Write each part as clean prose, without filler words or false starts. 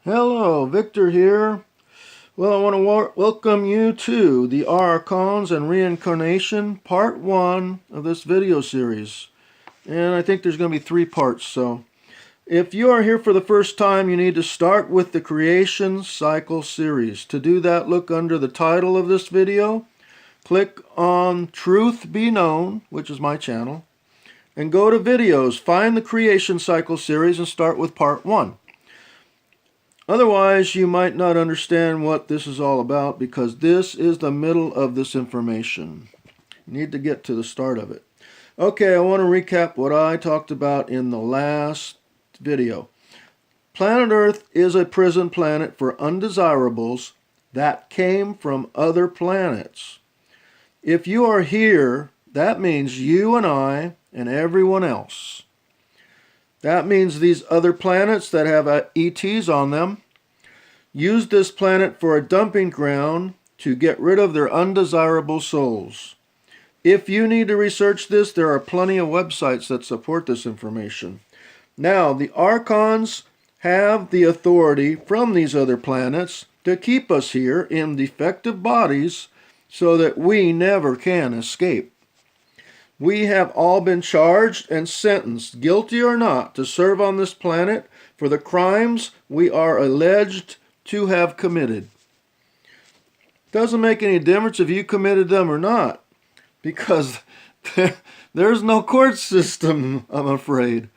Hello, Victor here. Well, I want to welcome you to the Archons and Reincarnation, part 1 of this video series. And I think there's going to be 3 parts, so if you are here for the first time, you need to start with the Creation Cycle series. To do that, look under the title of this video, click on Truth Be Known, which is my channel, and go to Videos, find the Creation Cycle series and start with part 1. Otherwise, you might not understand what this is all about because this is the middle of this information. You need to get to the start of it. Okay, I want to recap what I talked about in the last video. Planet Earth is a prison planet for undesirables that came from other planets. If you are here, that means you and I and everyone else. That means these other planets that have ETs on them use this planet for a dumping ground to get rid of their undesirable souls. If you need to research this, there are plenty of websites that support this information. Now, the Archons have the authority from these other planets to keep us here in defective bodies so that we never can escape. We have all been charged and sentenced, guilty or not, to serve on this planet for the crimes we are alleged to have committed. Doesn't make any difference if you committed them or not, because there's no court system, I'm afraid.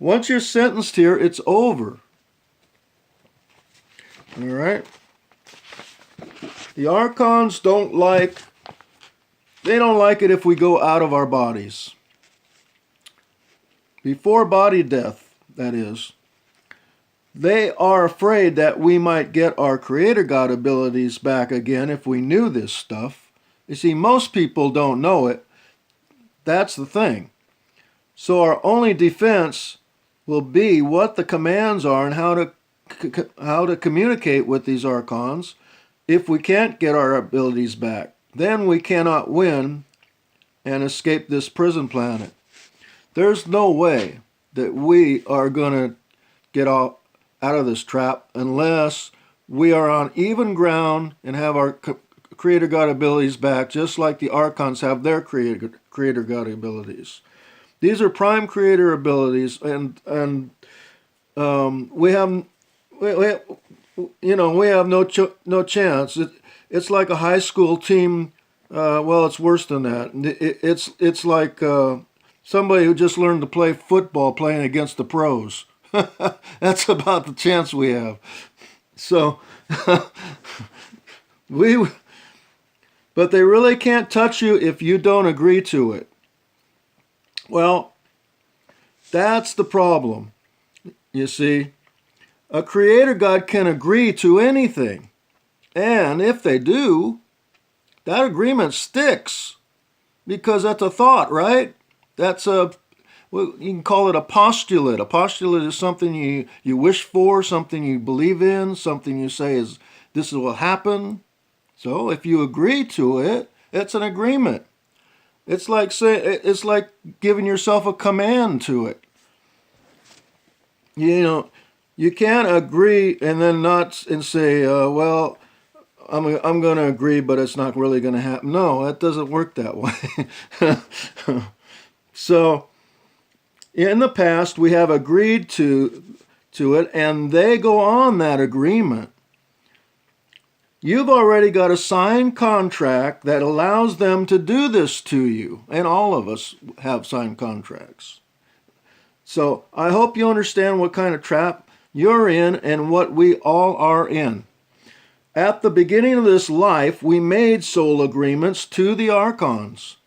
Once you're sentenced here, it's over. All right? The Archons don't like it if we go out of our bodies. Before body death, that is. They are afraid that we might get our Creator God abilities back again if we knew this stuff. You see, most people don't know it. That's the thing. So our only defense will be what the commands are and how to communicate with these Archons. If we can't get our abilities back, then we cannot win and escape this prison planet. There's no way that we are going to get out of this trap unless we are on even ground and have our Creator God abilities back, just like the Archons have their Creator God abilities. These are prime Creator abilities, and we have no chance. It's like a high school team. Well, it's worse than that. It's like somebody who just learned to play football playing against the pros. That's about the chance we have. So, but they really can't touch you if you don't agree to it. Well, that's the problem. You see, a Creator God can agree to anything. And if they do, that agreement sticks. Because that's a thought, right? Well, you can call it a postulate. A postulate is something you wish for, something you believe in, something you say is this will happen. So if you agree to it, it's an agreement. It's like giving yourself a command to it. You can't agree and then not and say, well, I'm going to agree, but it's not really going to happen. No, that doesn't work that way. So, in the past, we have agreed to it, and they go on that agreement. You've already got a signed contract that allows them to do this to you, and all of us have signed contracts. So, I hope you understand what kind of trap you're in and what we all are in. At the beginning of this life, we made soul agreements to the Archons,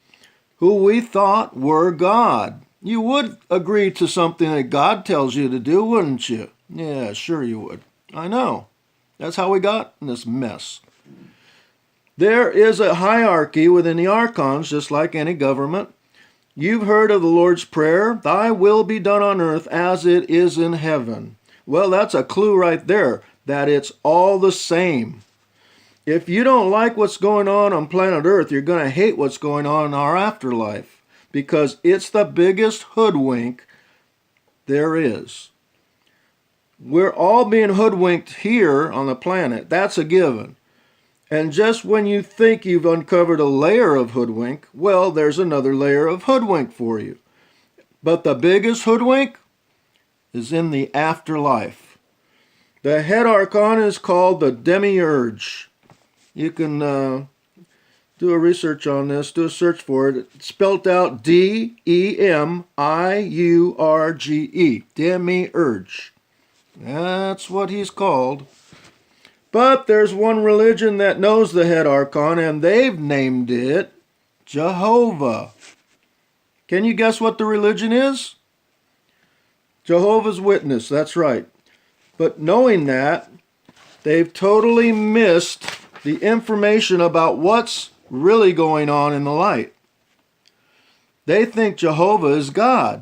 who we thought were God. You would agree to something that God tells you to do, wouldn't you? Yeah, sure you would. I know. That's how we got in this mess. There is a hierarchy within the Archons, just like any government. You've heard of the Lord's Prayer, "Thy will be done on earth as it is in heaven." Well, that's a clue right there, that it's all the same. If you don't like what's going on planet Earth, you're going to hate what's going on in our afterlife. Because it's the biggest hoodwink there is. We're all being hoodwinked here on the planet. That's a given. And just when you think you've uncovered a layer of hoodwink, well, there's another layer of hoodwink for you. But the biggest hoodwink is in the afterlife. The head archon is called the Demiurge. You can do a research on this, do a search for it. It's spelled out D-E-M-I-U-R-G-E. Demiurge. That's what he's called. But there's one religion that knows the head archon, and they've named it Jehovah. Can you guess what the religion is? Jehovah's Witness, that's right. But knowing that, they've totally missed the information about what's really going on in the light. They think Jehovah is God.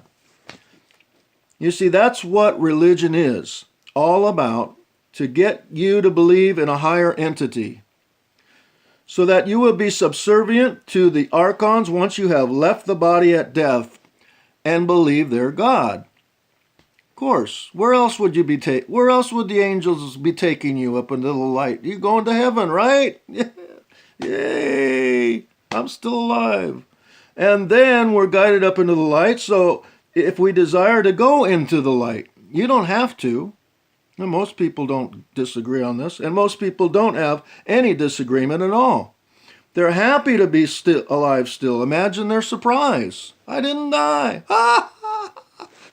You see, that's what religion is all about, to get you to believe in a higher entity, so that you will be subservient to the archons once you have left the body at death and believe they're God. Of course, where else would you be where else would the angels be taking you up into the light? You're going to heaven, right? Yay! I'm still alive. And then we're guided up into the light, so if we desire to go into the light, you don't have to. And most people don't disagree on this, and most people don't have any disagreement at all. They're happy to be alive still. Imagine their surprise. I didn't die.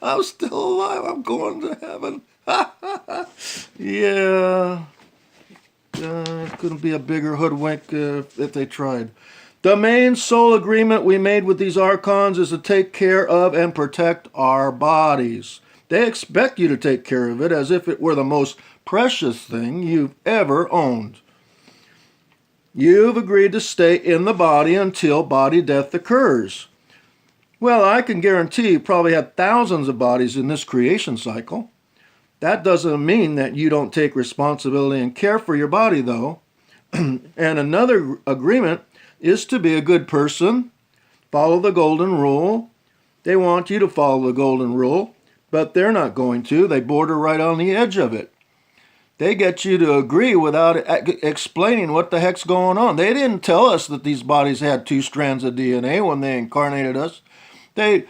I'm still alive. I'm going to heaven. Yeah. It couldn't be a bigger hoodwink if they tried. The main soul agreement we made with these archons is to take care of and protect our bodies. They expect you to take care of it as if it were the most precious thing you've ever owned. You've agreed to stay in the body until body death occurs. Well, I can guarantee you probably had thousands of bodies in this creation cycle. That doesn't mean that you don't take responsibility and care for your body, though. And another agreement is to be a good person, follow the golden rule. They want you to follow the golden rule. But they're not going to. They border right on the edge of it. They get you to agree without explaining what the heck's going on. They didn't tell us that these bodies had 2 strands of DNA when they incarnated us. They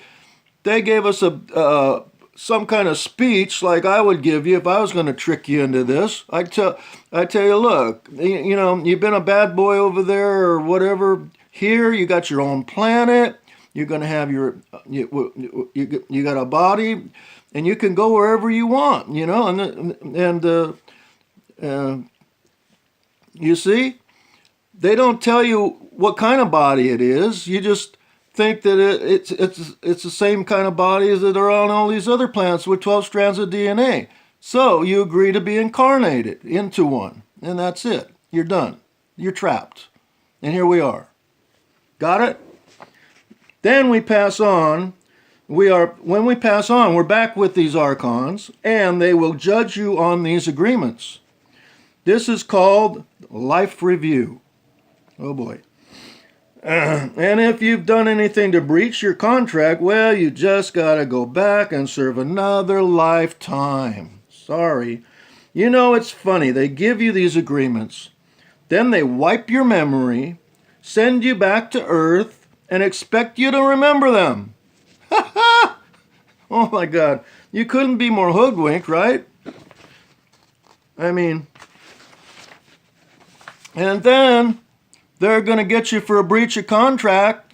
gave us some kind of speech like I would give you if I was going to trick you into this. I tell you, look, you know, you've been a bad boy over there or whatever. Here, you got your own planet. You're going to have you got a body, and you can go wherever you want, you know. And you see, they don't tell you what kind of body it is. You just think that it's the same kind of bodies that are on all these other planets with 12 strands of DNA. So you agree to be incarnated into one, and that's it. You're done. You're trapped. And here we are. Got it? Then we pass on. When we pass on, we're back with these archons, and they will judge you on these agreements. This is called life review. Oh boy. And if you've done anything to breach your contract, well, you just got to go back and serve another lifetime. Sorry. You know, it's funny. They give you these agreements. Then they wipe your memory, send you back to Earth, and expect you to remember them. Oh my God. You couldn't be more hoodwinked, right? I mean, and then they're going to get you for a breach of contract.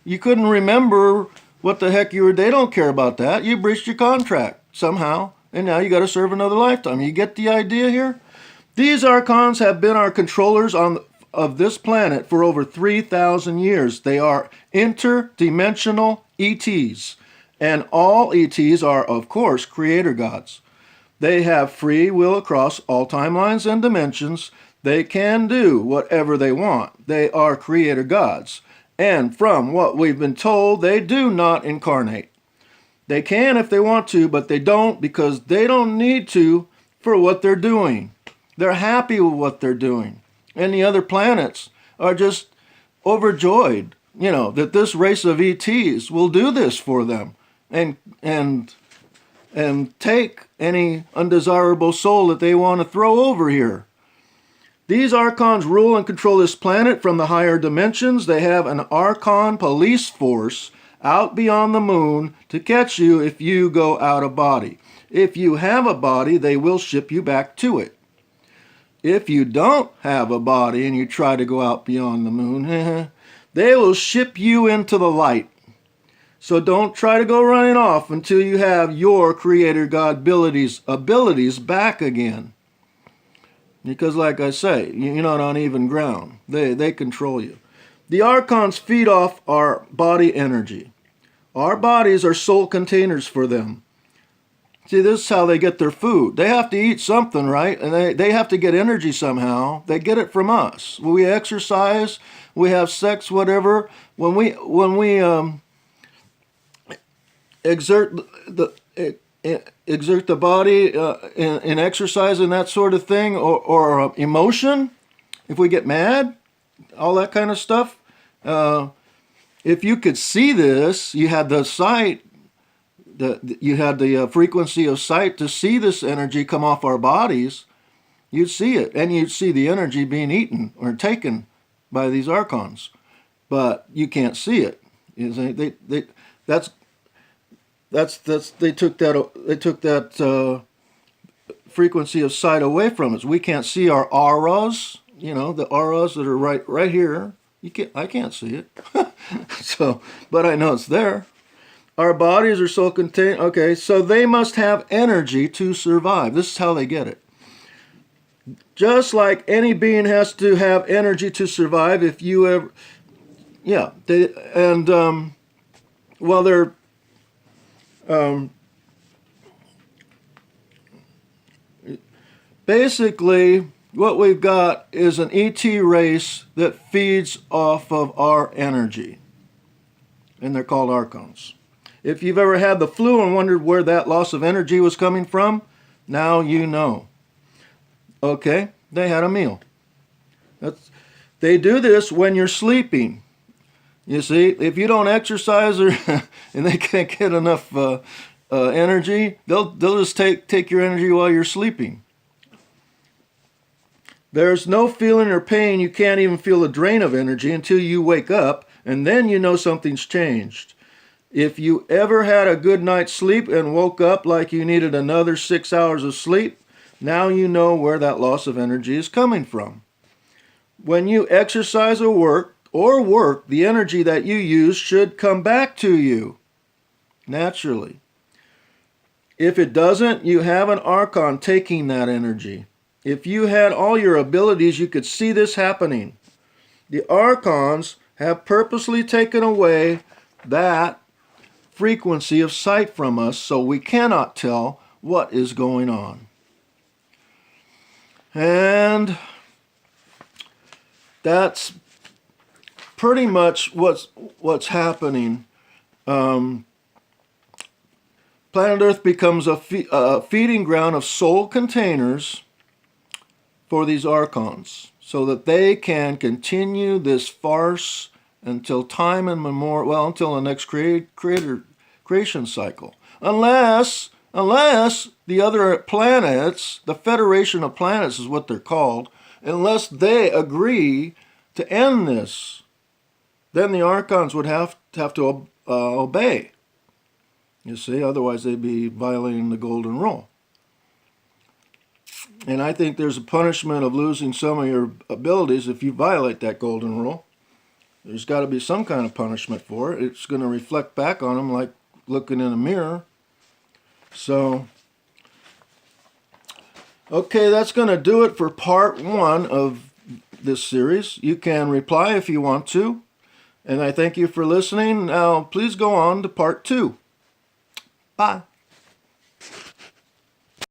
You couldn't remember what the heck you were. They don't care about that. You breached your contract somehow, and now you got to serve another lifetime. You get the idea here? These archons have been our controllers of this planet for over 3,000 years. They are interdimensional ETs, and all ETs are, of course, creator gods. They have free will across all timelines and dimensions. They can do whatever they want. They are creator gods, and from what we've been told, they do not incarnate. They can if they want to, but they don't, because they don't need to for what they're doing. They're happy with what they're doing. And the other planets are just overjoyed, you know, that this race of ETs will do this for them. And and take any undesirable soul that they want to throw over here. These Archons rule and control this planet from the higher dimensions. They have an Archon police force out beyond the moon to catch you if you go out of body. If you have a body, they will ship you back to it. If you don't have a body and you try to go out beyond the moon, they will ship you into the light. So don't try to go running off until you have your Creator God abilities back again. Because like I say, you're not on even ground. They control you. The Archons feed off our body energy. Our bodies are soul containers for them. See, this is how they get their food. They have to eat something, right? And they have to get energy somehow. They get it from us. When we exercise, we have sex, whatever. When we exert the body in exercise and that sort of thing, or emotion, if we get mad, all that kind of stuff. If you could see this, you had the sight, you had the frequency of sight to see this energy come off our bodies, you'd see it, and you'd see the energy being eaten or taken by these Archons, but you can't see it. They took that frequency of sight away from us. We can't see our auras, the auras that are right here. I can't see it. But I know it's there. Our bodies are so contained. Okay, so they must have energy to survive. This is how they get it. Just like any being has to have energy to survive. If you ever, basically, what we've got is an ET race that feeds off of our energy. And they're called Archons. If you've ever had the flu and wondered where that loss of energy was coming from, now you know. Okay, they had a meal. They do this when you're sleeping. You see, if you don't exercise and they can't get enough energy, they'll just take your energy while you're sleeping. There's no feeling or pain. You can't even feel a drain of energy until you wake up, and then you know something's changed. If you ever had a good night's sleep and woke up like you needed another 6 hours of sleep, now you know where that loss of energy is coming from. When you exercise or work, the energy that you use should come back to you naturally. If it doesn't, you have an Archon taking that energy. If you had all your abilities, you could see this happening. The Archons have purposely taken away that frequency of sight from us, so we cannot tell what is going on. And that's pretty much what's happening. Planet Earth becomes a feeding ground of soul containers for these Archons, so that they can continue this farce until time immemorial, until the next creation cycle. Unless the other planets, the Federation of Planets is what they're called, unless they agree to end this, then the Archons would have to obey. You see, otherwise they'd be violating the golden rule. And I think there's a punishment of losing some of your abilities if you violate that golden rule. There's got to be some kind of punishment for it. It's going to reflect back on them like looking in a mirror. So, okay, that's going to do it for part 1 of this series. You can reply if you want to. And I thank you for listening. Now, please go on to part 2. Bye.